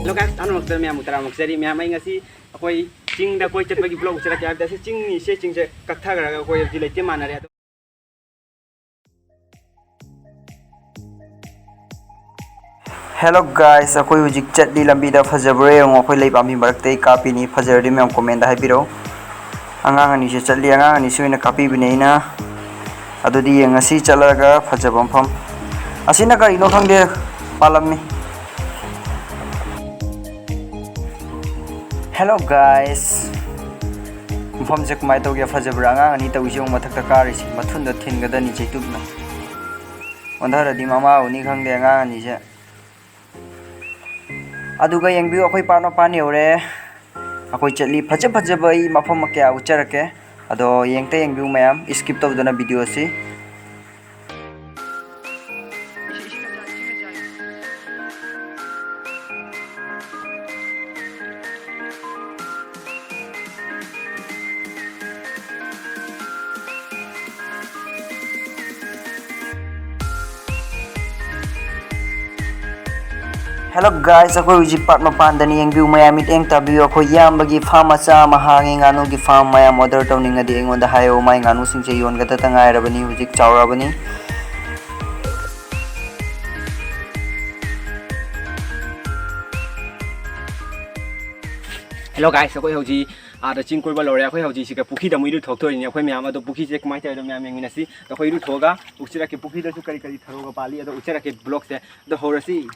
Hello guys, ano magdala maya mutara magsari maya may ngasi ako'y ching da ko'y chatbagi vlog sila kaya dasi ching ni se ching se katha gara ko'y dilay te manare. Hello guys, ako'y hujik chat di lambi da fajabre ang ako'y lay pami barakte copy ni fajar di may comment da biro. Angang ani se chatli angang ani suina copy binay na. Ado di yang ngasi chalaga fajabam pam. Asina ka ino khangde palam ni. Hello guys, mufam se kumai to gya fajabra nga ani tawisi ong mathak ta kari si mathun da thin gada ni cheituk na ondhara di mama uni khangde nga ani se aduga yengbi akhoi pano pani ore akhoi chatli phajaba I mafam kya ucharake ado yengte yengbi mayam skip to dona video si. Hello guys, ako uji part mapan dani yang view mayam it eng tabi ako yam bagi farm macha mahangi nganu gi farm mayam order taw ninga di engon da hayo mai nganu sing che yon gata tangai rabani uji chawra bani. Hello guys, ako hoji ada ching koi ba lore ako hoji sika pukhi da muiru thok thoi ni ako mayam ado pukhi che kumai cha do mayam ngina si da khoi ru thoga uchira ke pukhi da su kari kari tharo ga pali ado uchira ke block se do horasi.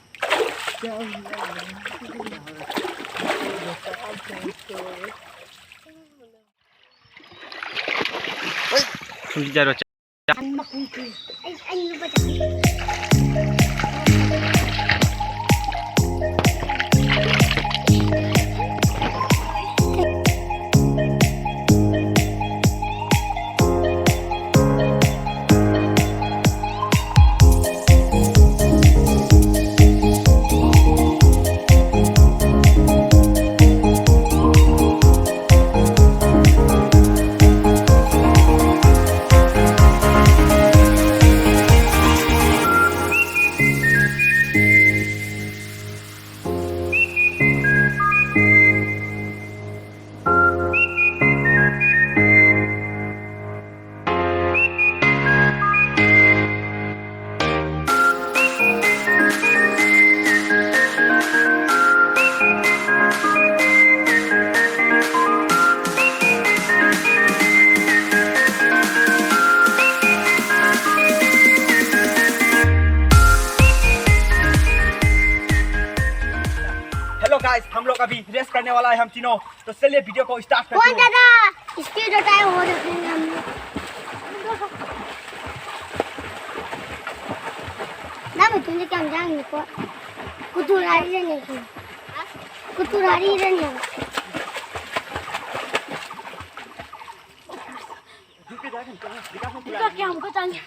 Guys, हम लोग अभी rest करने वाला है हम तीनों तो चलिए वीडियो को स्टार्ट करते हैं। कौन दादा इसके जो टाइम हो रहे हैं हम ना मैं तुझे क्या जाएंगे को कुतुरारी रहने की कुतुरारी रहने का क्या हमको चाहिए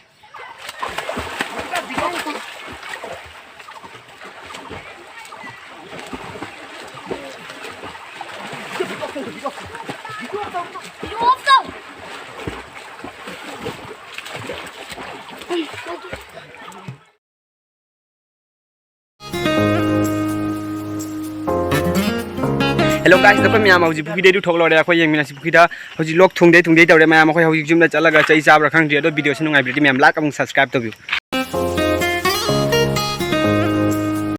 Hello guys, dapat maya mau jibu video thok lore aku yang minasi kita hoji lok thungde tawre maya mau hoji jumla chalaga chai sabra khang dia do video sinu ngai video maya like among subscribe to view